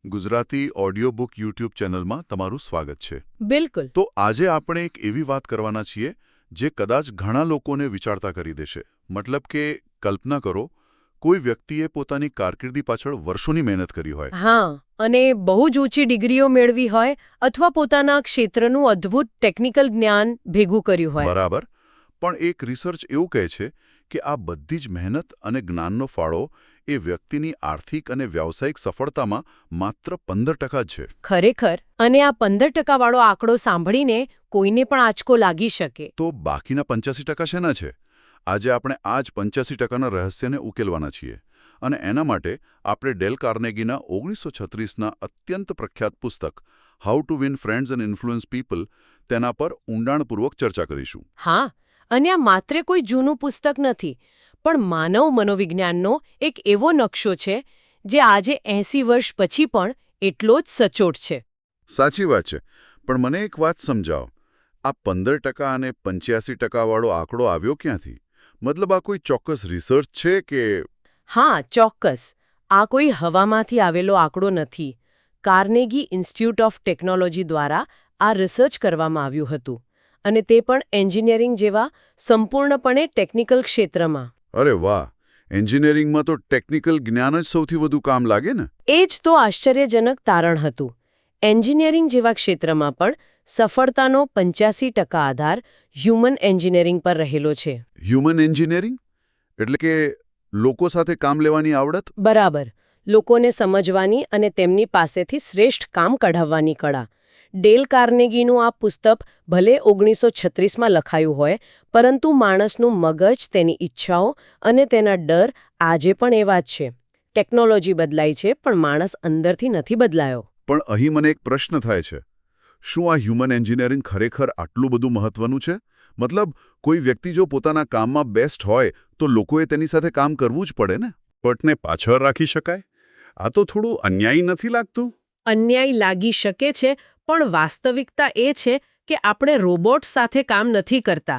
Gujarati audio book YouTube ચેનલમાં તમારું સ્વાગત છે. બિલકુલ. તો આજે આપણે એક એવી વાત કરવાના છીએ જે કદાચ ઘણા લોકોને વિચારતા કરી દેશે. મતલબ કે કલ્પના કરો, કોઈ વ્યક્તિએ પોતાની કારકિર્દી પાછળ વર્ષોની મહેનત કરી હોય. હા, અને બહુ જ ઊંચી ડિગ્રીઓ મેળવી હોય અથવા પોતાના ક્ષેત્રનું અદ્ભુત ટેકનિકલ જ્ઞાન ભેગું કર્યું હોય. બરાબર. પણ એક રિસર્ચ એવું કહે છે કે આ બધી જ મહેનત અને જ્ઞાનનો ફાળો એ વ્યક્તિની આર્થિક અને વ્યાવસાયિક સફળતામાં માત્ર 15% જ છે. ખરેખર. અને આ 15% વાળો આંકડો સાંભળીને કોઈને પણ આંચકો લાગી શકે. તો બાકીના 85% શેના છે? આજે આપણે આ જ 85%ના રહસ્યને ઉકેલવાના છીએ. અને એના માટે આપણે ડેલ કાર્નેગીના 1936ના અત્યંત પ્રખ્યાત પુસ્તક how to win friends and influence people તેના પર ઊંડાણપૂર્વક ચર્ચા કરીશું. હા, અને આ માત્ર કોઈ જૂનું પુસ્તક નથી, પણ માનવ મનોવિજ્ઞાનનો એક એવો નકશો છે જે આજે 80 વર્ષ પછી પણ એટલો જ સચોટ છે. સાચી વાત છે. પણ મને એક વાત સમજાવો, આ 15% અને 85% વાળો આંકડો આવ્યો ક્યાંથી? મતલબ આ કોઈ ચોક્કસ રિસર્ચ છે કે? હા, ચોક્કસ. આ કોઈ હવામાંથી આવેલો આંકડો નથી. કાર્નેગી ઇન્સ્ટિટ્યૂટ ઓફ ટેકનોલોજી દ્વારા આ રિસર્ચ કરવામાં આવ્યું હતું, અને તે પણ એન્જિનિયરિંગ જેવા સંપૂર્ણપણે ટેકનિકલ ક્ષેત્રમાં. અરે વાહ! એન્જિનિયરિંગમાં તો ટેકનિકલ જ્ઞાન જ સૌથી વધુ કામ લાગે ને? એ જ તો આશ્ચર્યજનક તારણ હતું. એન્જિનિયરિંગ જેવા ક્ષેત્રમાં પણ સફળતાનો 85% આધાર હ્યુમન એન્જિનિયરિંગ પર રહેલો છે. Human engineering? એટલે કે લોકો સાથે કામ લેવાની આવડત? બરાબર. લોકોને સમજવાની અને તેમની પાસેથી શ્રેષ્ઠ કામ કઢાવવાની કળા. ડેલ કાર્નેગીનું આ પુસ્તક ભલે 1936માં લખાયું હોય, પરંતુ માણસનું મગજ, તેની ઈચ્છાઓ અને તેના ડર આજે પણ એવા જ છે. ટેકનોલોજી બદલાઈ છે, પણ માણસ અંદરથી નથી બદલાયો. પણ અહીં મને એક પ્રશ્ન થાય છે. શું આ હ્યુમન એન્જિનિયરિંગ ખરેખર આટલું બધું મહત્વનું છે? મતલબ, કોઈ વ્યક્તિ જો પોતાના કામમાં બેસ્ટ હોય તો લોકોએ તેની સાથે કામ કરવું જ પડે ને? પટને પાછળ રાખી શકાય? આ તો થોડું અન્યાયી નથી લાગતું? અન્યાય લાગી શકે છે, પણ વાસ્તવિકતા એ છે કે આપણે રોબોટ સાથે કામ નથી કરતા.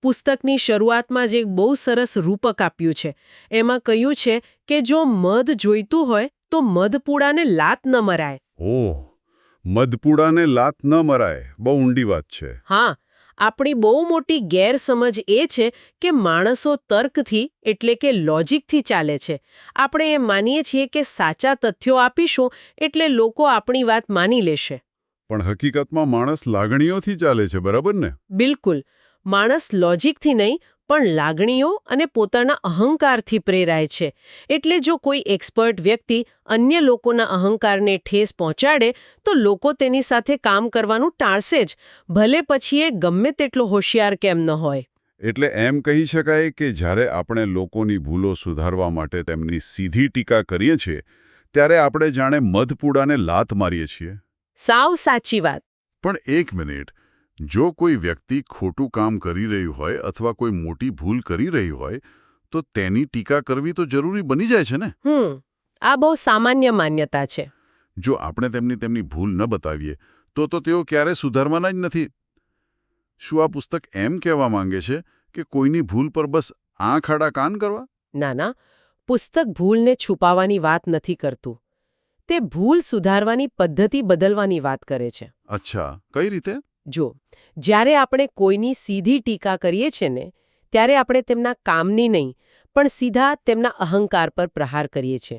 પુસ્તકની શરૂઆતમાં જ એક બહુ સરસ રૂપક આપ્યું છે. એમાં કહ્યું છે કે જો મધ જોઈતું હોય તો મધપૂડાને લાત ન મરાય. ઓહ, મધપૂડાને લાત ન મરાય. બહુ ઊંડી વાત છે. હા, આપણી બહુ મોટી ગેરસમજ એ છે કે માણસો તર્કથી એટલે કે લોજિકથી ચાલે છે. આપણે એમ માનીએ છીએ કે સાચા તથ્યો આપીશું એટલે લોકો આપણી વાત માની લેશે. પણ હકીકતમાં માણસ લાગણીઓથી ચાલે છે, બરાબર ને? બિલકુલ. માણસ લોજિકથી નહીં, પણ લાગણીઓ અને પોતાના અહંકારથી પ્રેરાય છે. એટલે જો કોઈ એક્સપર્ટ વ્યક્તિ અન્ય લોકોના અહંકારને ઠેસ પહોંચાડે તો લોકો તેની સાથે કામ કરવાનું ટાળશે જ, ભલે પછી એ ગમે તેટલો હોશિયાર કેમ ન હોય. એટલે એમ કહી શકાય કે જ્યારે આપણે લોકોની ભૂલો સુધારવા માટે તેમની સીધી ટીકા કરીએ છીએ, ત્યારે આપણે જાણે મધપૂડાને લાત મારીએ છીએ. સાવ સાચી વાત. પણ એક મિનિટ, જો કોઈ વ્યક્તિ ખોટું કામ કરી રહ્યું હોય અથવા કોઈ મોટી ભૂલ કરી રહ્યું હોય તો તેની ટીકા કરવી તો જરૂરી બની જાય છે ને? આ બહુ સામાન્ય માન્યતા છે. જો આપણે તેમની ભૂલ ન બતાવીએ તો તેઓ ક્યારેય સુધારવાના જ નથી. શું આ પુસ્તક એમ કહેવા માંગે છે કે કોઈની ભૂલ પર બસ આંખ આડા કાન કરવા? ના, પુસ્તક ભૂલને છુપાવવાની વાત નથી કરતું. તે ભૂલ સુધારવાની પદ્ધતિ બદલવાની વાત કરે છે. અચ્છા, કઈ રીતે? જો, જ્યારે આપણે કોઈની સીધી ટીકા કરીએ છીએ ને, ત્યારે આપણે તેમના કામની નહીં, પણ સીધા તેમના અહંકાર પર પ્રહાર કરીએ છીએ.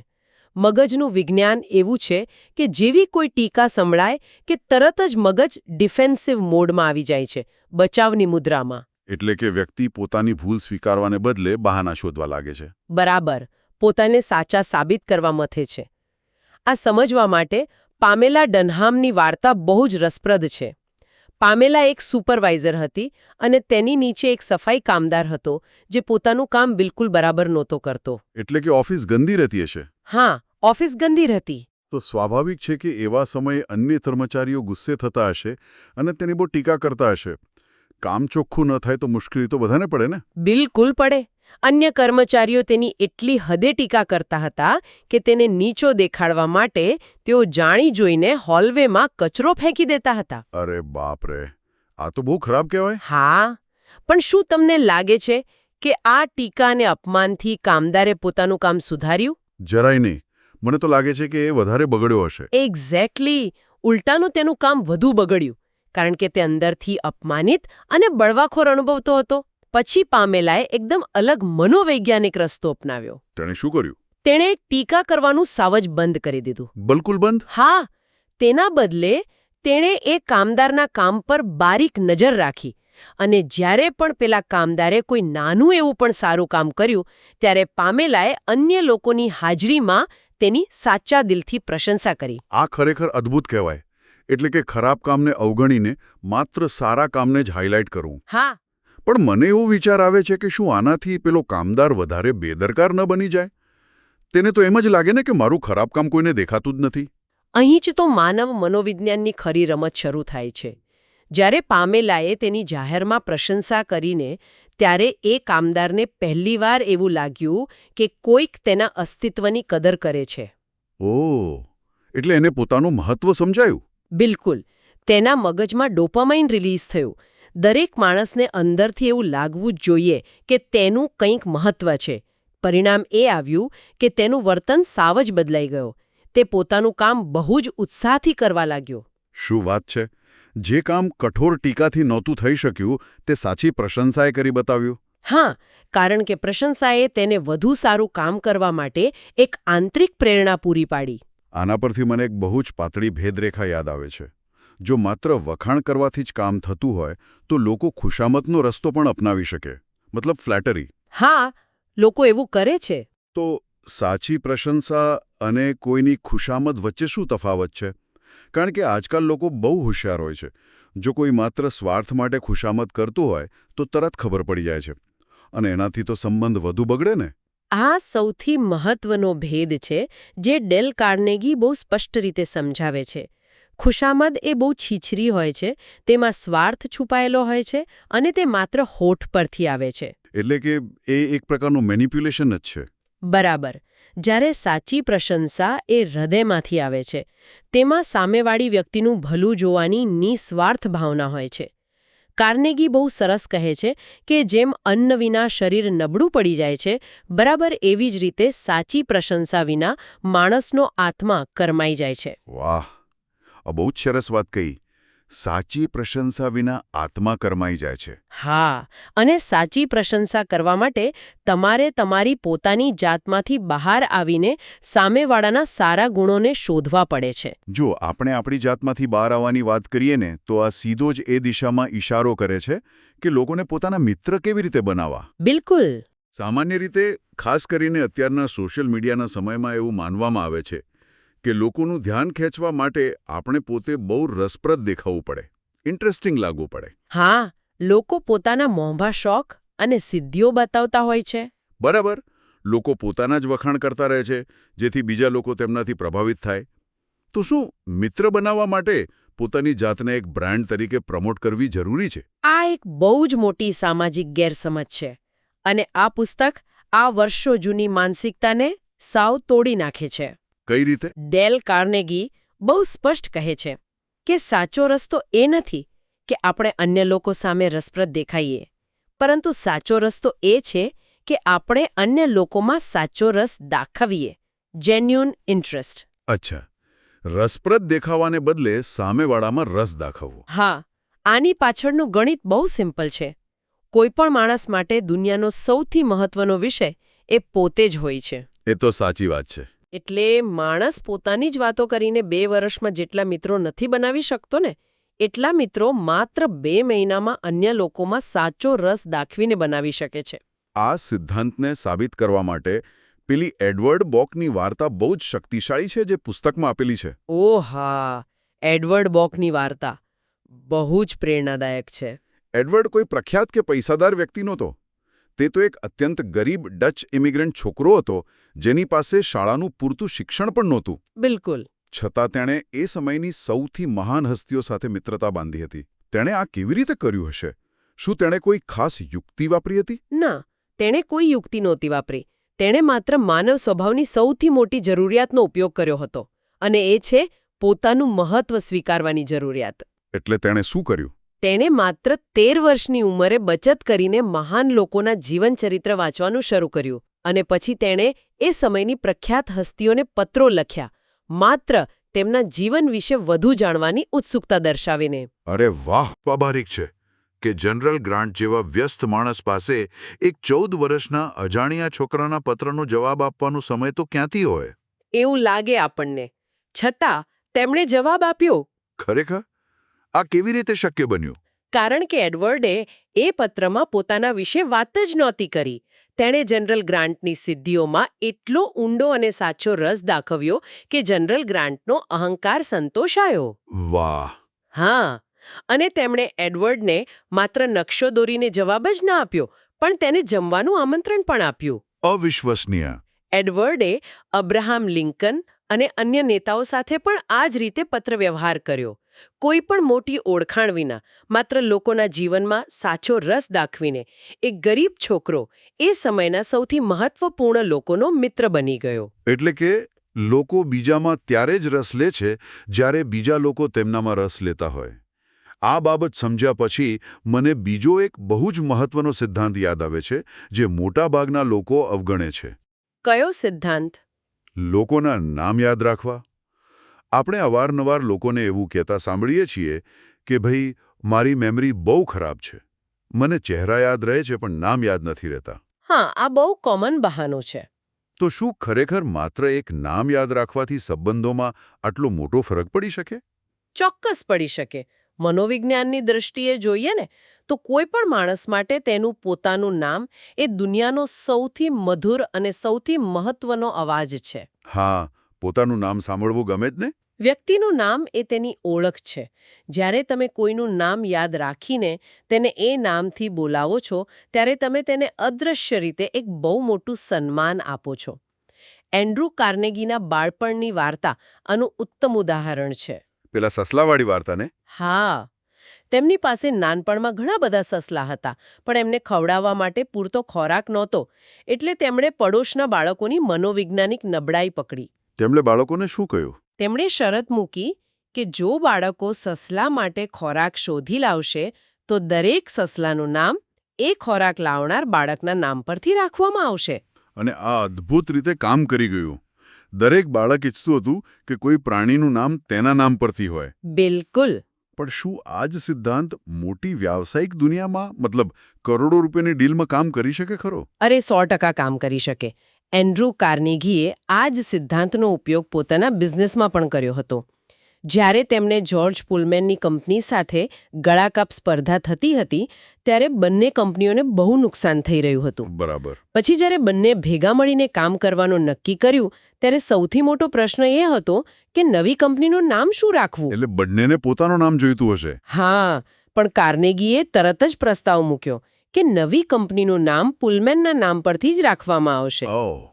મગજનું વિજ્ઞાન એવું છે કે જેવી કોઈ ટીકા સંભળાય કે તરત જ મગજ ડિફેન્સિવ મોડમાં આવી જાય છે, બચાવની મુદ્રામાં. એટલે કે વ્યક્તિ પોતાની ભૂલ સ્વીકારવાને બદલે બહાના શોધવા લાગે છે. બરાબર. પોતાને સાચા સાબિત કરવા મથે છે. આ સમજવા માટે પામેલા ડનહામની વાર્તા બહુ જ રસપ્રદ છે. પામેલા એક સુપરવાઇઝર હતી અને તેની નીચે એક સફાઈ કામદાર હતો જે પોતાનું કામ બિલકુલ બરાબર નહોતો કરતો. એટલે કે ઓફિસ ગંદી રહેતી હશે? હા, ઓફિસ ગંદી હતી. તો સ્વાભાવિક છે કે એવા સમયે અન્ય કર્મચારીઓ ગુસ્સે થતા હશે અને તેની બહુ ટીકા કરતા હશે. કામ ચોખ્ખું ન થાય તો મુશ્કેલી તો બધાને પડે ને? બિલકુલ પડે. અન્ય કર્મચારીઓ તેની એટલી હદે ટીકા કરતા હતા કે તેને નીચો દેખાડવા માટે તેઓ જાણી જોઈને હોલવેમાં કચરો ફેંકી દેતા હતા. અરે બાપ રે, આ તો બહુ ખરાબ કહેવાય. હા, પણ શું તમને લાગે છે કે આ ટીકા અને અપમાનથી કામદારે પોતાનું કામ સુધાર્યું? જરાય નહીં. મને તો લાગે છે કે એ વધારે બગડ્યો હશે. એક્ઝેક્ટલી. ઉલટાનું તેનું કામ વધુ બગડ્યું, કારણ કે તે અંદરથી અપમાનિત અને બળવાખોર અનુભવતો હતો. પછી પામેલાએ એકદમ અલગ મનોવૈજ્ઞાનિક રસ્તો અપનાવ્યો. તેણે શું કર્યું? તેણે ટીકા કરવાનું સાવ જ બંધ કરી દીધું. બિલકુલ બંધ? હા, તેના બદલે તેણે એ કામદારના કામ પર બારીક નજર રાખી અને જ્યારે પણ પેલા કામદારે કોઈ નાનું એવું પણ સારું કામ કર્યું ત્યારે પામેલાએ અન્ય લોકોની હાજરીમાં તેની સાચા દિલથી પ્રશંસા કરી. આ ખરેખર અદ્ભુત કહેવાય. એટલે કે ખરાબ કામને અવગણીને માત્ર સારા કામને જ હાઇલાઇટ કરવું. હા, પણ મને એવો વિચાર આવે છે કે શું આનાથી પેલો કામદાર વધારે બેદરકાર ન બની જાય? તેને તો એમ જ લાગે ને કે મારું ખરાબ કામ કોઈને દેખાતું જ નથી. અહીં જ તો માનવ મનોવિજ્ઞાનની ખરી રમત શરૂ થાય છે. જ્યારે પામેલાએ તેની જાહેરમાં પ્રશંસા કરીને ત્યારે એ કામદારને પહેલીવાર એવું લાગ્યું કે કોઈક તેના અસ્તિત્વની કદર કરે છે. ઓહ, એટલે એને પોતાનું મહત્વ સમજાયું. બિલકુલ. તેના મગજમાં ડોપામાઇન રિલીઝ થયું. દરેક માણસને અંદરથી એવું લાગવું જ જોઈએ કે તેનું કંઈક મહત્વ છે. પરિણામ એ આવ્યું કે તેનું વર્તન સાવ જ બદલાઈ ગયો. તે પોતાનું કામ બહુ જ ઉત્સાહથી કરવા લાગ્યો. શું વાત છે! જે કામ કઠોર ટીકાથી નહોતું થઈ શક્યું તે સાચી પ્રશંસાએ કરી બતાવ્યું. હા, કારણ કે પ્રશંસાએ તેને વધુ સારું કામ કરવા માટે એક આંતરિક પ્રેરણા પૂરી પાડી. આના પરથી મને એક બહુ જ પાતળી ભેદરેખા યાદ આવે છે. જો માત્ર વખાણ કરવાથી જ કામ થતું હોય તો લોકો ખુશામતનો રસ્તો પણ અપનાવી શકે. મતલબ ફ્લેટરી. હા, લોકો એવું કરે છે. તો સાચી પ્રશંસા અને કોઈની ખુશામત વચ્ચે શું તફાવત છે? કારણ કે આજકાલ લોકો બહુ હોશિયાર હોય છે. જો કોઈ માત્ર સ્વાર્થ માટે ખુશામત કરતું હોય તો તરત ખબર પડી જાય છે. અને એનાથી તો સંબંધ વધુ બગડે ને? આ સૌથી મહત્વનો ભેદ છે જે ડેલ કાર્નેગી બહુ સ્પષ્ટ રીતે સમજાવે છે. ખુશામદ એ બહુ છીછરી હોય છે, તેમાં સ્વાર્થ છુપાયેલો હોય છે અને તે માત્ર હોઠ પરથી આવે છે. એટલે કે એ એક પ્રકારનું મેનિપ્યુલેશન જ છે. બરાબર. જ્યારે સાચી પ્રશંસા એ હૃદયમાંથી આવે છે. તેમાં સામેવાળી વ્યક્તિનું ભલું જોવાની નિસ્વાર્થ ભાવના હોય છે. કાર્નેગી બહુ સરસ કહે છે કે જેમ અન્ન વિના શરીર નબળું પડી જાય છે, બરાબર એવી જ રીતે સાચી પ્રશંસા વિના માણસનો આત્મા કરમાઈ જાય છે. વાહ, આ બહુ જ સરસ વાત કહી. સાચી પ્રશંસા વિના આત્મા કરમાઈ જાય છે. હા, અને સાચી પ્રશંસા કરવા માટે તમારે તમારી પોતાની જાતમાંથી બહાર આવીને સામેવાળાના સારા ગુણોને શોધવા પડે છે. જો આપણે આપણી જાતમાંથી બહાર આવવાની વાત કરીએ ને તો આ સીધો જ એ દિશામાં ઇશારો કરે છે કે લોકોને પોતાના મિત્ર કેવી રીતે બનાવવા. બિલકુલ. સામાન્ય રીતે ખાસ કરીને અત્યારના સોશિયલ મીડિયાના સમયમાં એવું માનવામાં આવે છે કે લોકોનું ધ્યાન ખેંચવા માટે આપણે પોતે બહુ રસપ્રદ દેખાવું પડે, ઇન્ટરેસ્ટિંગ લાગવું પડે. હા, લોકો પોતાના મોંઘા શોખ અને સિદ્ધિઓ બતાવતા હોય છે. બરાબર. લોકો પોતાના જ વખાણ કરતા રહે છે જેથી બીજા લોકો તેમનાથી પ્રભાવિત થાય. તો શું મિત્ર બનાવવા માટે પોતાની જાતને એક બ્રાન્ડ તરીકે પ્રમોટ કરવી જરૂરી છે? આ એક બહુ જ મોટી સામાજિક ગેરસમજ છે અને આ પુસ્તક આ વર્ષો જૂની માનસિકતાને સાવ તોડી નાખે છે. કઈ રીતે? ડેલ કાર્નેગી બહુ સ્પષ્ટ કહે છે કે સાચો રસ્તો એ નથી કે આપણે અન્ય લોકો સામે રસપ્રદ દેખાઈએ, પરંતુ સાચો રસ્તો એ છે કે આપણે અન્ય લોકોમાં સાચો રસ દાખવીએ. Genuine interest. અચ્છા, રસપ્રદ દેખાવાને બદલે સામેવાળામાં રસ દાખવવો. હા, આની પાછળનું ગણિત બહુ સિમ્પલ છે. કોઈપણ માણસ માટે દુનિયાનો સૌથી મહત્વનો વિષય એ પોતે જ હોય છે. એ તો સાચી વાત છે. એટલે માણસ પોતાની જ વાતો કરીને 2 વર્ષમાં જેટલા મિત્રો નથી બનાવી શકતો ને, એટલા મિત્રો માત્ર 2 મહિનામાં અન્ય લોકોમાં સાચો રસ દાખવીને બનાવી શકે છે. આ સિદ્ધાંતને સાબિત કરવા માટે પેલી એડવર્ડ બોકની વાર્તા બહુ જ શક્તિશાળી છે જે પુસ્તકમાં આપેલી છે. ઓહ હા, એડવર્ડ બોકની વાર્તા બહુ જ પ્રેરણાદાયક છે. એડવર્ડ કોઈ પ્રખ્યાત કે પૈસાદાર વ્યક્તિ નહોતો. તે તો એક અત્યંત ગરીબ ડચ ઇમિગ્રન્ટ છોકરો હતો જેની પાસે શાળાનું પૂરતું શિક્ષણ પણ નહોતું. બિલકુલ. છતાં તેણે એ સમયની સૌથી મહાન હસ્તીઓ સાથે મિત્રતા બાંધી હતી. તેણે આ કેવી રીતે કર્યું હશે? શું તેણે કોઈ ખાસ યુક્તિ વાપરી હતી? ના, તેણે કોઈ યુક્તિ નહોતી વાપરી. તેણે માત્ર માનવ સ્વભાવની સૌથી મોટી જરૂરિયાતનો ઉપયોગ કર્યો હતો, અને એ છે પોતાનું મહત્વ સ્વીકારવાની જરૂરિયાત. એટલે તેણે શું કર્યું? તેણે માત્ર 13 વર્ષની ઉંમરે બચત કરીને મહાન લોકોના જીવનચરિત્ર વાંચવાનું શરૂ કર્યું. અને પછી તેણે એ સમયની પ્રખ્યાત હસ્તીઓને પત્રો લખ્યા, માત્ર તેમના જીવન વિશે વધુ જાણવાની ઉત્સુકતા દર્શાવીને. અરે વાહ, સ્વાભાવિક છે કે જનરલ ગ્રાન્ટ જેવા વ્યસ્ત માણસ પાસે એક 14 વર્ષના અજાણ્યા છોકરાના પત્રનો જવાબ આપવાનો સમય તો ક્યાંથી હોય? એવું લાગે આપણને. છતાં તેમણે જવાબ આપ્યો. ખરેખર? આ કેવી રીતે શક્ય બન્યું? કારણ કે એડવર્ડે એ પત્રમાં પોતાના વિશે વાત જ નહોતી કરી. તેણે જનરલ ગ્રાન્ટની સિદ્ધિઓમાં એટલો ઊંડો અને સાચો રસ દાખવ્યો કે જનરલ ગ્રાન્ટનો અહંકાર સંતોષાયો. વાહ! હા, અને તેમણે એડવર્ડને માત્ર નકશો દોરીને જવાબ જ ના આપ્યો, પણ તેને જમવાનું આમંત્રણ પણ આપ્યું. અવિશ્વસનીય. એડવર્ડે અબ્રાહમ લિંકન અને અન્ય નેતાઓ સાથે પણ આ જ રીતે પત્રવ્યવહાર કર્યો. કોઈ પણ મોટી ઓળખાણ વિના, માત્ર લોકોના જીવનમાં સાચો રસ દાખવીને એક ગરીબ છોકરો એ સમયના સૌથી મહત્વપૂર્ણ લોકોનો મિત્ર બની ગયો. એટલે કે લોકો બીજામાં ત્યારે જ રસ લે છે જ્યારે બીજા લોકો તેમનામાં રસ લેતા હોય. આ બાબત સમજ્યા પછી મને બીજો એક બહુ જ મહત્વનો સિદ્ધાંત યાદ આવે છે જે મોટાભાગના લોકો અવગણે છે. કયો સિદ્ધાંત? લોકોના નામ યાદ રાખવા. આપણે અવારનવાર લોકોને એવું કહેતા સાંભળીએ છીએ કે ભાઈ, મારી મેમરી બહુ ખરાબ છે. મને ચહેરા યાદ રહે છે પણ નામ યાદ નથી રહેતા. હા, આ બહુ કોમન બહાનો છે. તો શું ખરેખર માત્ર એક નામ યાદ રાખવાથી સંબંધોમાં આટલો મોટો ફરક પડી શકે? ચોક્કસ પડી શકે. મનોવિજ્ઞાનની દૃષ્ટિએ જોઈએ ને તો કોઈ પણ માણસ માટે તેનું પોતાનું નામ એ દુનિયાનો સૌથી મધુર અને સૌથી મહત્વનો અવાજ છે. હા, પોતાનું નામ સાંભળવું ગમે જ ને? વ્યક્તિનું નામ એ તેની ઓળખ છે. જ્યારે તમે કોઈનું નામ યાદ રાખીને તેને એ નામથી બોલાવો છો, ત્યારે તમે તેને અદૃશ્ય રીતે એક બહુ મોટું સન્માન આપો છો. એન્ડ્રુ કાર્નેગીના બાળપણની વાર્તા આનું ઉત્તમ ઉદાહરણ છે. પેલા સસલાવાળી વાર્તાને? હા, તેમની પાસે નાનપણમાં ઘણા બધા સસલા હતા, પણ એમને ખવડાવવા માટે પૂરતો ખોરાક નહોતો, એટલે તેમણે પડોશના બાળકોની મનોવૈજ્ઞાનિક નબળાઈ પકડી. તેમણે બાળકોને શું કહ્યું? તેમણે શરત મૂકી કે જો બાળકો સસલા માટે ખોરાક શોધી લાવશે, તો દરેક સસલાનું નામ એ ખોરાક લાવનાર બાળકના નામ પરથી રાખવામાં આવશે. અને આ અદ્ભુત રીતે કામ કરી ગયું. દરેક બાળક ઈચ્છતું હતું કે કોઈ પ્રાણીનું નામ તેના નામ પરથી હોય. બિલકુલ. પણ શું આ જ સિદ્ધાંત મોટી વ્યાવસાયિક દુનિયામાં, મતલબ કરોડો રૂપિયાની ડીલમાં કામ કરી શકે ખરો? અરે 100% કામ કરી શકે. એન્ડ્રુ કાર્નેગીએ આ જ સિદ્ધાંતનો ઉપયોગ પોતાના બિઝનેસમાં પણ કર્યો હતો. જ્યારે તેમને જ્યોર્જ પુલમેનની કંપની સાથે ગળાકાપ સ્પર્ધા થતી હતી, ત્યારે બંને કંપનીઓને બહુ નુકસાન થઈ રહ્યું હતું. બરાબર. પછી જ્યારે બંને ભેગા મળીને કામ કરવાનું નક્કી કર્યું, ત્યારે સૌથી મોટો પ્રશ્ન એ હતો કે નવી કંપનીનું નામ શું રાખવું? એટલે બંનેને પોતાનું નામ જોઈતું હશે. હા, પણ કાર્નેગીએ તરત જ પ્રસ્તાવ મૂક્યો કે નવી કંપનીનું નામ પુલમેનના નામ પરથી જ રાખવામાં આવશે. ઓહ,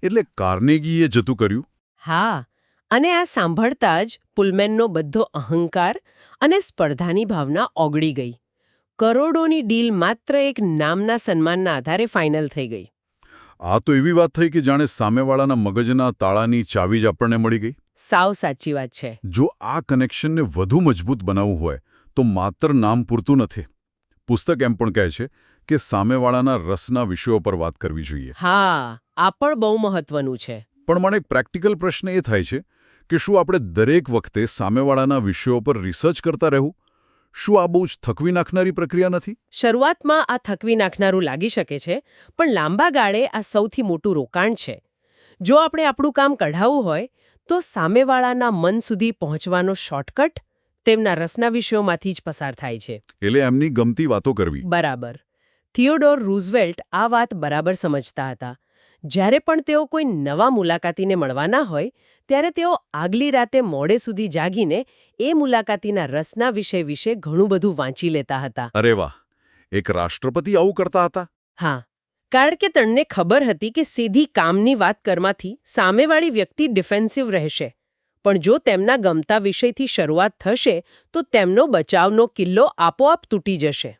એટલે કાર્નેગીએ જતું કર્યું. હા, અને આ સાંભળતા જ પુલમેનનો બધો અહંકાર અને સ્પર્ધાની ભાવના ઓગળી ગઈ. કરોડોની ડીલ માત્ર એક નામના સન્માનના આધારે ફાઇનલ થઈ ગઈ. આ તો એવી વાત થઈ કે જાણે સામેવાળાના મગજના તાળાની ચાવી જ આપણને મળી ગઈ. સાવ સાચી વાત છે. જો આ કનેક્શનને વધુ મજબૂત બનાવવું હોય તો માત્ર નામ પૂરતું નથી. પુસ્તક એમ પણ કહે છે કે સામેવાળાના રસના વિષયો પર વાત કરવી જોઈએ. હા, આ પણ બહુ મહત્વનું છે. પણ મને એક પ્રેક્ટિકલ પ્રશ્ન એ થાય છે કે શું આપણે દરેક વખતે સામેવાળાના વિષયો પર રિસર્ચ કરતા રહેવું? શું આ બહુ જ થકવી નાખનારી પ્રક્રિયા નથી? શરૂઆતમાં આ થકવી નાખનારું લાગી શકે છે, પણ લાંબા ગાળે આ સૌથી મોટું રોકાણ છે. જો આપણે આપણું કામ કઢાવવું હોય, તો સામેવાળાના મન સુધી પહોંચવાનો શોર્ટકટ તેમના રસના વિષયોમાંથી જ પસાર થાય છે. એટલે એમની ગમતી વાતો કરવી. બરાબર. થિયોડોર રૂઝવેલ્ટ આ વાત બરાબર સમજતા હતા. જ્યારે પણ તેઓ કોઈ નવા મુલાકાતીને મળવાના હોય, ત્યારે તેઓ આગલી રાતે મોડે સુધી જાગીને એ મુલાકાતીના રસના વિષય વિશે ઘણું બધું વાંચી લેતા હતા. અરે વાહ! એક રાષ્ટ્રપતિ આવું કરતા હતા? હા, કારણ કે તેમને ખબર હતી કે સીધી કામની વાત કરવાથી સામેવાળી વ્યક્તિ ડિફેન્સિવ રહેશે. પણ જો તેમના ગમતા વિષયથી શરૂઆત થશે, તો તેમનો બચાવનો કિલ્લો આપોઆપ તૂટી જશે.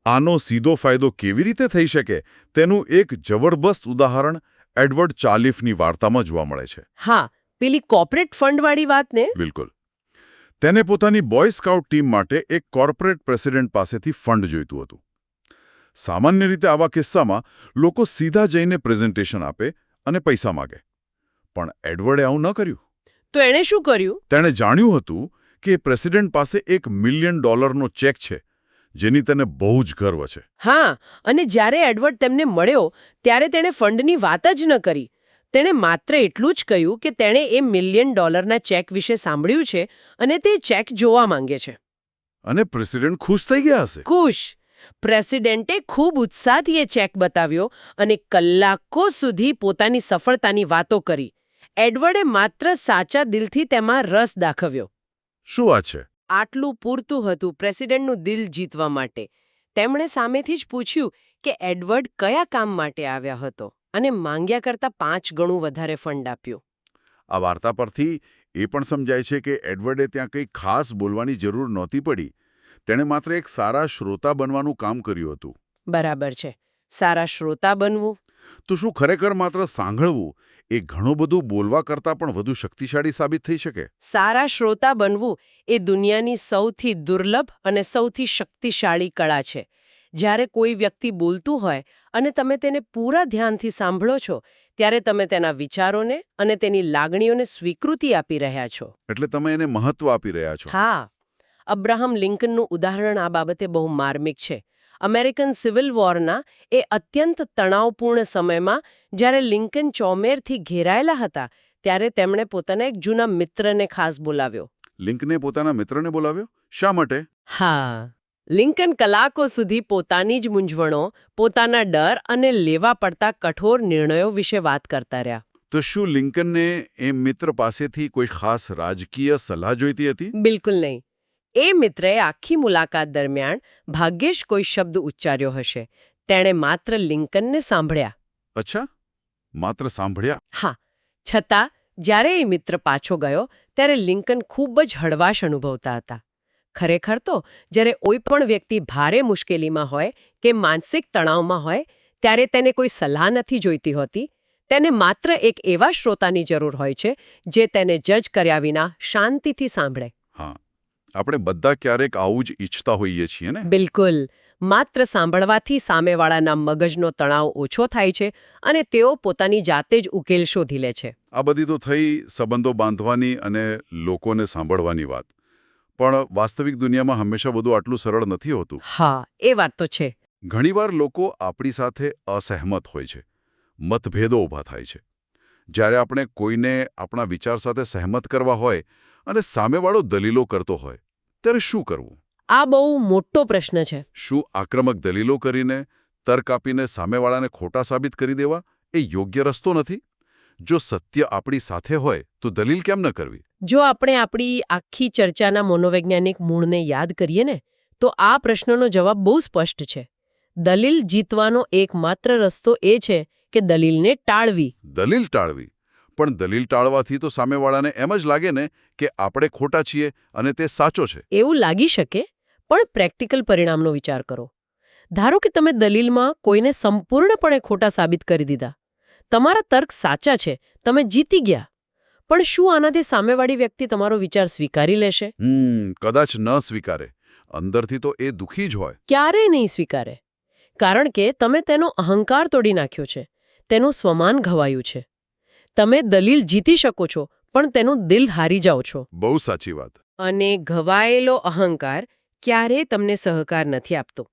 આનો સીધો ફાયદો કેવી રીતે થઈ શકે તેનું એક જબરદસ્ત ઉદાહરણ એડવર્ડ ચાલિફની વાર્તામાં જોવા મળે છે. હા, પેલી કોર્પોરેટ ફંડવાળી વાતને? બિલકુલ. તેને પોતાની બોય સ્કાઉટ ટીમ માટે એક કોર્પોરેટ પ્રેસિડેન્ટ પાસેથી ફંડ જોઈતું હતું. સામાન્ય રીતે આવા કિસ્સામાં લોકો સીધા જઈને પ્રેઝન્ટેશન આપે અને પૈસા માગે. પણ એડવર્ડે આવું ન કર્યું. તો એણે શું કર્યું? તેણે જાણ્યું હતું કે પ્રેસિડેન્ટ પાસે $1 મિલિયન ચેક છે, જેની તેને બહુ જ ગર્વ છે. હા, અને જ્યારે એડવર્ડ તેમને મળ્યો ત્યારે તેણે ફંડની વાત જ ન કરી. તેણે માત્ર એટલું જ કહ્યું કે તેણે એ $1 મિલિયન ચેક વિશે સાંભળ્યું છે અને તે ચેક જોવા માંગે છે. અને પ્રેસિડેન્ટ ખુશ થઈ ગયા હશે. ખુશ. પ્રેસિડેન્ટે ખૂબ ઉત્સાહથી એ ચેક બતાવ્યો અને કલાકો સુધી પોતાની સફળતાની વાતો કરી. એડવર્ડે માત્ર સાચા દિલથી તેમાં રસ દાખવ્યો. શું વાત છે? આટલું પૂરતું હતું પ્રેસિડેન્ટનું દિલ જીતવા માટે. તેમણે સામેથી જ પૂછ્યું કે એડવર્ડ કયા કામ માટે આવ્યા હતો અને માંગ્યા કરતાં 5 ગણું વધારે ફંડ આપ્યું. આ વાર્તા પરથી એ પણ સમજાય છે કે એડવર્ડે ત્યાં કંઈ ખાસ બોલવાની જરૂર નહોતી પડી. તેણે માત્ર એક સારા શ્રોતા બનવાનું કામ કર્યું હતું. બરાબર છે. સારા શ્રોતા બનવું. તો શું ખરેખર માત્ર સાંભળવું એ ઘણું બધું બોલવા કરતાં પણ વધુ શક્તિશાળી સાબિત થઈ શકે? સારા શ્રોતા બનવું એ દુનિયાની સૌથી દુર્લભ અને સૌથી શક્તિશાળી કળા છે. જ્યારે કોઈ વ્યક્તિ બોલતું હોય અને તમે તેને પૂરા ધ્યાનથી સાંભળો છો, ત્યારે તમે તેના વિચારોને અને તેની લાગણીઓને સ્વીકૃતિ આપી રહ્યા છો. એટલે તમે એને મહત્વ આપી રહ્યા છો. હા. અબ્રાહમ લિંકનનું ઉદાહરણ આ બાબતે બહુ માર્મિક છે. અમેરિકન સિવિલ વોરના એ અત્યંત તણાવપૂર્ણ સમયમાં જ્યારે લિંકન ચોમેરથી ઘેરાયેલા હતા, ત્યારે તેમણે પોતાના એક જૂના મિત્રને ખાસ બોલાવ્યો. લિંકને પોતાના મિત્રને બોલાવ્યો? શા માટે? હા. લિંકન કલાકો સુધી પોતાની જ મૂંઝવણો, પોતાના ડર અને લેવા પડતા કઠોર નિર્ણયો વિશે વાત કરતા રહ્યા. તો શું લિંકનને એ મિત્ર પાસેથી કોઈ ખાસ રાજકીય સલાહ જોઈતી હતી? બિલકુલ નહીં. એ મિત્રએ આખી મુલાકાત દરમિયાન ભાગ્યે જ કોઈ શબ્દ ઉચ્ચાર્યો હશે. તેણે માત્ર લિંકનને સાંભળ્યા. અચ્છા, માત્ર સાંભળ્યા? હા. છતાં જ્યારે એ મિત્ર પાછો ગયો ત્યારે લિંકન ખૂબ જ હળવાશ અનુભવતા હતા. ખરેખર તો જ્યારે કોઈ પણ વ્યક્તિ ભારે મુશ્કેલીમાં હોય કે માનસિક તણાવમાં હોય, ત્યારે તેને કોઈ સલાહ નથી જોઈતી હોતી. તેને માત્ર એક એવા શ્રોતાની જરૂર હોય છે જે તેને જજ કર્યા વિના શાંતિથી સાંભળે. હા, આપણે બધા ક્યારેક આવું જ ઈચ્છતા હોઈએ છીએ ને? બિલકુલ. માત્ર સાંભળવાથી સામેવાળાના મગજનો તણાવ ઓછો થાય છે અને તેઓ પોતાની જાતે જ ઉકેલ શોધી લે છે. આ બધી તો થઈ સંબંધો બાંધવાની અને લોકોને સાંભળવાની વાત. પણ વાસ્તવિક દુનિયામાં હંમેશા બધું આટલું સરળ નથી હોતું. હા, એ વાત તો છે. ઘણીવાર લોકો આપણી સાથે અસહેમત હોય છે. મતભેદો ઊભા થાય છે. જ્યારે આપણે કોઈને આપણા વિચાર સાથે સહેમત કરવા હોય અને સામેવાળો દલીલો કરતો હોય, ત્યારે શું કરવું? આ બહુ મોટો પ્રશ્ન છે. શું આક્રમક દલીલો કરીને, તર્ક આપીને સામેવાળાને ખોટા સાબિત કરી દેવા એ યોગ્ય રસ્તો નથી? જો સત્ય આપણી સાથે હોય તો દલીલ કેમ ન કરવી? જો આપણે આપણી આખી ચર્ચાના મનોવૈજ્ઞાનિક મૂળને યાદ કરીએ ને, તો આ પ્રશ્નનો જવાબ બહુ સ્પષ્ટ છે. દલીલ જીતવાનો એકમાત્ર રસ્તો એ છે કે દલીલને ટાળવી. દલીલ ટાળવી? પણ દલીલ ટાળવાથી તો સામેવાળાને એમ જ લાગે ને કે આપણે ખોટા છીએ અને તે સાચો છે. એવું લાગી શકે, પણ પ્રેક્ટિકલ પરિણામનો વિચાર કરો. ધારો કે તમે દલીલમાં કોઈને સંપૂર્ણપણે ખોટા સાબિત કરી દીધા. તમારા તર્ક સાચા છે, તમે જીતી ગયા. પણ શું આનાથી સામેવાળી વ્યક્તિ તમારો વિચાર સ્વીકારી લેશે? કદાચ ન સ્વીકારે. અંદરથી તો એ દુઃખી જ હોય. ક્યારેય નહીં સ્વીકારે. કારણ કે તમે તેનો અહંકાર તોડી નાખ્યો છે, તેનું સ્વમાન ઘવાયું છે. તમે દલીલ જીતી શકો છો, પણ તેનું દિલ હારી જાઓ છો. બહુ સાચી વાત. અને ઘવાયેલો અહંકાર ક્યારેય તમને સહકાર નથી આપતો.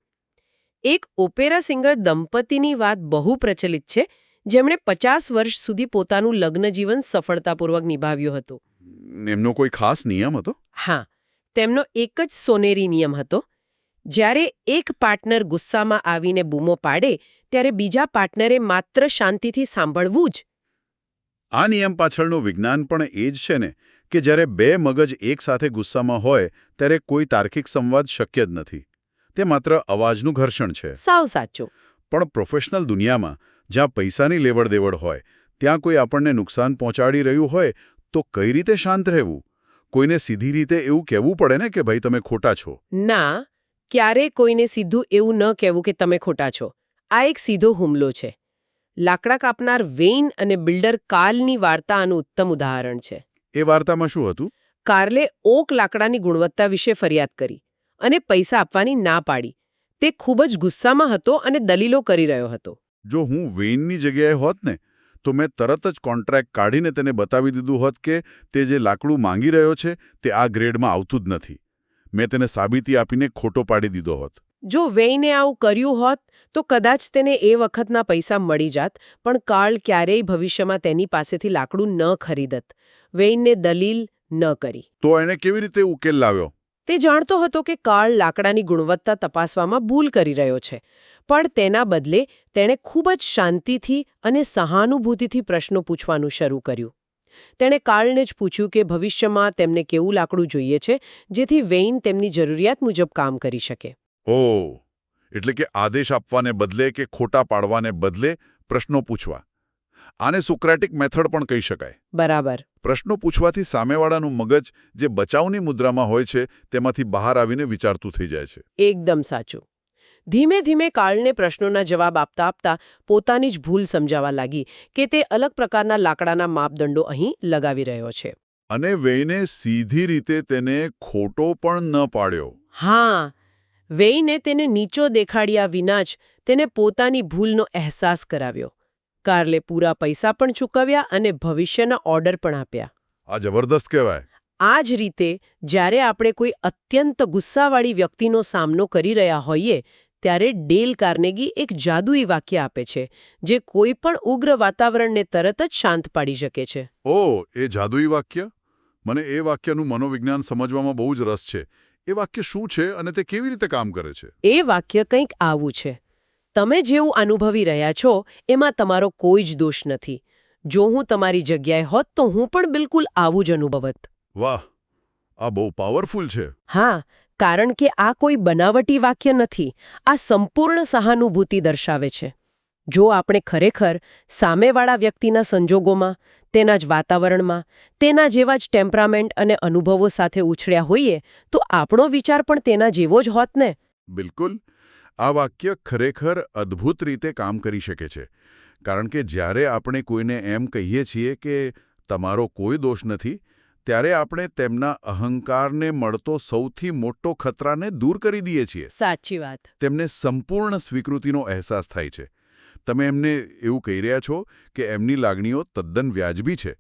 એક ઓપેરા સિંગર દંપતીની વાત બહુ પ્રચલિત છે, જેમણે 50 વર્ષ સુધી પોતાનું લગ્ન જીવન સફળતાપૂર્વક નિભાવ્યું હતું. એમનો કોઈ ખાસ નિયમ હતો? હા, તેમનો એક જ સોનેરી નિયમ હતો. જ્યારે એક પાર્ટનર ગુસ્સામાં આવીને બૂમો પાડે, ત્યારે બીજા પાર્ટનરે માત્ર શાંતિથી સાંભળવું જ. આ નિયમ પાછળનું વિજ્ઞાન પણ એ જ છે ને કે જ્યારે બે મગજ એકસાથે ગુસ્સામાં હોય ત્યારે કોઈ તાર્કિક સંવાદ શક્ય જ નથી. તે માત્ર અવાજનું ઘર્ષણ છે. સાવ સાચું. પણ પ્રોફેશનલ દુનિયામાં જ્યાં પૈસાની લેવડ-દેવડ હોય, ત્યાં કોઈ આપણને નુકસાન પહોંચાડી રહ્યું હોય તો કઈ રીતે શાંત રહેવું? કોઈને સીધી રીતે એવું કહેવું પડે ને કે ભાઈ તમે ખોટા છો. ના, ક્યારેય કોઈને સીધું એવું ન કહેવું કે તમે ખોટા છો. આ એક સીધો હુમલો છે. લાકડા કાપનાર વેઇન અને બિલ્ડર કાર્લની વાર્તા આનું ઉત્તમ ઉદાહરણ છે. એ વાર્તામાં શું હતું? કાર્લે ઓક લાકડાની ગુણવત્તા વિશે ફરિયાદ કરી અને પૈસા આપવાની ના પાડી. તે ખૂબ જ ગુસ્સામાં હતો અને દલીલો કરી રહ્યો હતો. જો હું વેઇનની જગ્યાએ હોત ને તો મેં તરત જ કોન્ટ્રાક્ટ કાઢીને તેને બતાવી દીધું હોત કે તે જે લાકડું માંગી રહ્યો છે તે આ ગ્રેડમાં આવતું જ નથી. મેં તેને સાબિતી આપીને ખોટો પાડી દીધો હોત. જો વેઈને આવું કર્યું હોત તો કદાચ તેને એ વખતના પૈસા મળી જાત, પણ કાર્લ ક્યારેય ભવિષ્યમાં તેની પાસેથી લાકડું ન ખરીદત. વેઇનને દલીલ ન કરી. તો એને કેવી રીતે ઉકેલ લાવ્યો? તે જાણતો હતો કે કાર્લ લાકડાની ગુણવત્તા તપાસવામાં ભૂલ કરી રહ્યો છે, પણ તેના બદલે તેણે ખૂબ જ શાંતિથી અને સહાનુભૂતિથી પ્રશ્નો પૂછવાનું શરૂ કર્યું. તેણે કાર્લને જ પૂછ્યું કે ભવિષ્યમાં તેમને કેવું લાકડું જોઈએ છે જેથી વેઇન તેમની જરૂરિયાત મુજબ કામ કરી શકે. ઓહ, એટલે કે આદેશ આપવાને બદલે કે ખોટા પાડવાને બદલે પ્રશ્નો પૂછવા. આને સોક્રેટિક મેથડ પણ કહી શકાય. બરાબર. પ્રશ્નો પૂછવાથી સામેવાળાનું મગજ જે બચાવની મુદ્રામાં હોય છે તેમાંથી બહાર આવીને વિચારતું થઈ જાય છે. એકદમ સાચું. ધીમે ધીમે કાર્લને પ્રશ્નોના જવાબ આપતા આપતા પોતાની જ ભૂલ સમજાવવા લાગી કે તે અલગ પ્રકારના લાકડાના માપદંડો અહીં લગાવી રહ્યો છે. અને વેઇને સીધી રીતે તેને ખોટો પણ ન પાડ્યો. હા, વેઈને તેને નીચો દેખાડ્યા વિના જ તેને પોતાની ભૂલનો અહેસાસ કરાવ્યો. કાર્લે પૂરા પૈસા પણ ચૂકવ્યા અને ભવિષ્યના ઓર્ડર પણ આપ્યા. આ જબરદસ્ત કહેવાય. આ જ રીતે જ્યારે આપણે કોઈ અત્યંત ગુસ્સાવાળી વ્યક્તિનો સામનો કરી રહ્યા હોઈએ ત્યારે ડેલ કાર્નેગી એક જાદુઈ વાક્ય આપે છે જે કોઈ પણ ઉગ્ર વાતાવરણને તરત જ શાંત પાડી શકે છે. ઓહ, એ જાદુઈ વાક્ય? મને એ વાક્યનું મનોવિજ્ઞાન સમજવામાં બહુ જ રસ છે. એ વાક્ય શું છે અને તે કેવી રીતે કામ કરે છે? એ વાક્ય કંઈક આવું છે: તમે જેવું અનુભવી રહ્યા છો એમાં તમારો કોઈ જ દોષ નથી. જો હું તમારી જગ્યાએ હોત તો હું પણ બિલકુલ આવું જ અનુભવત. વાહ, આ બહુ પાવરફુલ છે. હા, કારણ કે આ કોઈ બનાવટી વાક્ય નથી. આ સંપૂર્ણ સહાનુભૂતિ દર્શાવે છે. જો આપણે ખરેખર સામેવાળા વ્યક્તિના સંજોગોમાં, તેના જ વાતાવરણમાં, તેના જેવા જ ટેમ્પરામેન્ટ અને અનુભવો સાથે ઉછળ્યા હોઈએ તો આપણો વિચાર પણ તેના જેવો જ હોત ને. બિલકુલ. આ વાક્ય ખરેખર અદ્ભુત રીતે કામ કરી શકે છે. કારણ કે જ્યારે આપણે કોઈને એમ કહીએ છીએ કે તમારો કોઈ દોષ નથી, ત્યારે આપણે તેમના અહંકારને મળતો સૌથી મોટો ખતરાને દૂર કરી દઈએ છીએ. સાચી વાત. તેમને સંપૂર્ણ સ્વીકૃતિનો અહેસાસ થાય છે. તમે એમને એવું કહી રહ્યા છો કે એમની લાગણીઓ તદ્દન વ્યાજબી છે.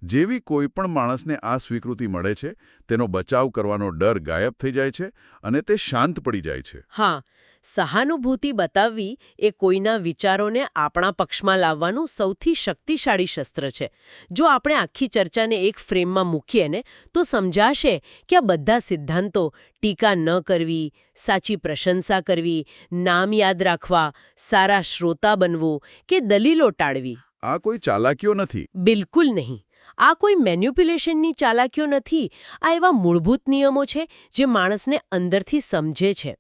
જેવી કોઈ પણ માણસને આ સ્વીકૃતિ મળે છે, તેનો બચાવ કરવાનો ડર ગાયબ થઈ જાય છે અને તે શાંત પડી જાય છે. હા, સહાનુભૂતિ બતાવવી એ કોઈના વિચારોને આપણા પક્ષમાં લાવવાનું સૌથી શક્તિશાળી શસ્ત્ર છે. જો આપણે આખી ચર્ચાને એક ફ્રેમમાં મૂકીએ ને તો સમજાશે કે આ બધા સિદ્ધાંતો, ટીકા ન કરવી, સાચી પ્રશંસા કરવી, નામ યાદ રાખવા, સારા શ્રોતા બનવું કે દલીલો ટાળવી, આ કોઈ ચાલાકીઓ નથી. બિલકુલ નહીં. આ કોઈ મેન્યુપ્યુલેશનની ચાલાકીઓ નથી. આ એવા મૂળભૂત નિયમો છે જે માણસને અંદરથી સમજે છે.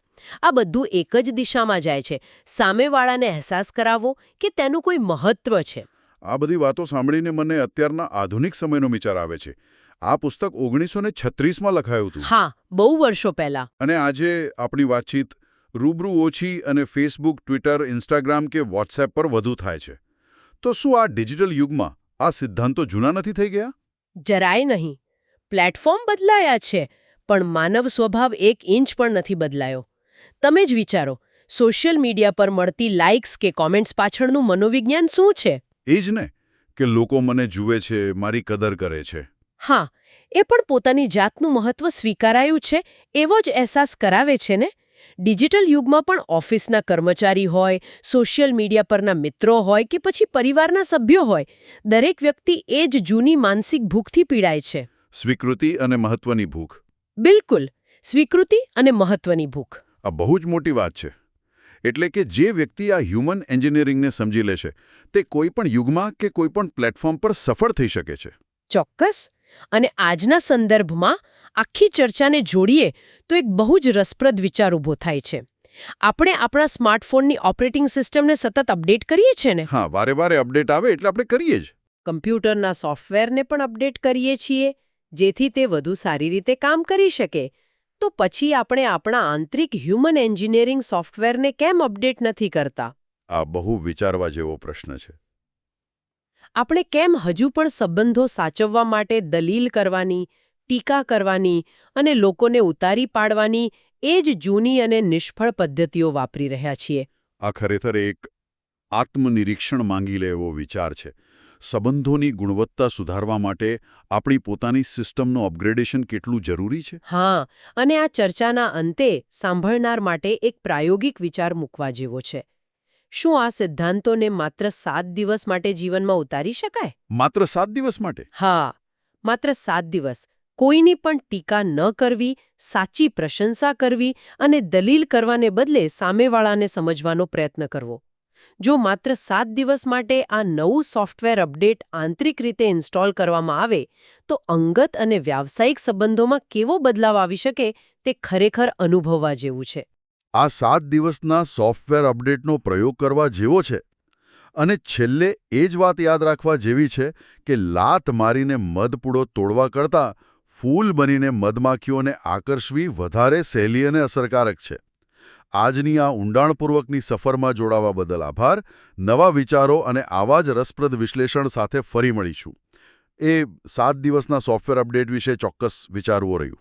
આ બધું એક જ દિશામાં જાય છે: સામેવાળાને અહેસાસ કરાવવો કે તેનું કોઈ મહત્વ છે. આ બધી વાતો સાંભળીને મને અત્યારના આધુનિક સમયનો વિચાર આવે છે. આ પુસ્તક 1936માં લખાયું હતું. હા, બહુ વર્ષો પહેલા. અને આજે આપણી વાતચીત રૂબરૂ ઓછી અને ફેસબુક, ટ્વિટર, ઇન્સ્ટાગ્રામ કે વોટ્સએપ પર વધુ થાય છે. તો શું આ ડિજિટલ યુગમાં આ સિદ્ધાંતો જૂના નથી થઈ ગયા? જરાય નહીં. પ્લેટફોર્મ બદલાયા છે, પણ માનવ સ્વભાવ 1 ઇંચ પણ નથી બદલાયો. તમે જ વિચારો, સોશિયલ મીડિયા પર મળતી લાઇક્સ કે કોમેન્ટ્સ પાછળનું મનોવિજ્ઞાન શું છે? એ જ ને, કે લોકો મને જુએ છે, મારી કદર કરે છે. હા, એ પણ પોતાની જાતનું મહત્વ સ્વીકારાયું છે એવો જ અહેસાસ કરાવે છે ને. ડિજિટલ યુગમાં પણ ઓફિસના કર્મચારી હોય, સોશિયલ મીડિયા પરના મિત્રો હોય કે પછી પરિવારના સભ્યો હોય, દરેક વ્યક્તિ એ જ જૂની માનસિક ભૂખથી પીડાય છે. સ્વીકૃતિ અને મહત્વની ભૂખ. બિલકુલ, સ્વીકૃતિ અને મહત્વની ભૂખ. આ બહુ જ મોટી વાત છે. એટલે કે જે વ્યક્તિ આ હ્યુમન એન્જિનિયરિંગને સમજી લેશે, તે કોઈપણ યુગમાં કે કોઈપણ પ્લેટફોર્મ પર સફળ થઈ શકે છે. ચોક્કસ. અને આજના સંદર્ભમાં આખી ચર્ચાને જોડીએ તો એક બહુ જ રસપ્રદ વિચાર ઊભો થાય છે. આપણે આપણા સ્માર્ટફોનની ઓપરેટિંગ સિસ્ટમને સતત અપડેટ કરીએ છીએ ને. હા, વારે વારે અપડેટ આવે એટલે આપણે કરીએ જ. કમ્પ્યુટરના સોફ્ટવેરને પણ અપડેટ કરીએ છીએ જેથી તે વધુ સારી રીતે કામ કરી શકે. તો પછી આપણે આપણા આંતરિક હ્યુમન એન્જિનિયરિંગ સોફ્ટવેરને કેમ અપડેટ નથી કરતા? આ બહુ વિચારવા જેવો પ્રશ્ન છે. આપણે કેમ હજુ પણ સંબંધો સાચવવા માટે દલીલ કરવાની, ટીકા કરવાની અને લોકોને ઉતારી પાડવાની એ જ જૂની અને નિષ્ફળ પદ્ધતિઓ વાપરી રહ્યા છીએ. આ ખરેખર એક આત્મનિરીક્ષણ માંગી લે એવો વિચાર છે. સંબંધોની ગુણવત્તા સુધારવા માટે આપણી પોતાની સિસ્ટમનું અપગ્રેડેશન કેટલું જરૂરી છે? હા, અને આ ચર્ચાના અંતે સાંભળનાર માટે એક પ્રાયોગિક વિચાર મૂકવા જેવો છે. શું આ સિદ્ધાંતોને માત્ર 7 દિવસ માટે જીવનમાં ઉતારી શકાય? માત્ર 7 દિવસ માટે? હા, માત્ર 7 દિવસ. કોઈની પણ ટીકા ન કરવી, સાચી પ્રશંસા કરવી અને દલીલ કરવાને બદલે સામેવાળાને સમજવાનો પ્રયત્ન કરવો. જો માત્ર 7 દિવસ માટે આ નવું સોફ્ટવેર અપડેટ આંતરિક રીતે ઇન્સ્ટોલ કરવામાં આવે તો અંગત અને વ્યાવસાયિક સંબંધોમાં કેવો બદલાવ આવી શકે તે ખરેખર અનુભવવા જેવું છે. આ 7 દિવસના સોફ્ટવેર અપડેટનો પ્રયોગ કરવા જેવો છે. અને છેલ્લે એ જ વાત યાદ રાખવા જેવી છે કે લાત મારીને મધપૂડો તોડવા કરતાં ફૂલ બનીને મધમાખીઓને આકર્ષવી વધારે સહેલી અને અસરકારક છે. આજની આ ઊંડાણપૂર્વકની સફરમાં જોડાવા બદલ આભાર. નવા વિચારો અને આવા જ રસપ્રદ વિશ્લેષણ સાથે ફરી મળીશું. એ 7 દિવસના સોફ્ટવેર અપડેટ વિશે ચોક્કસ વિચારવું રહ્યું.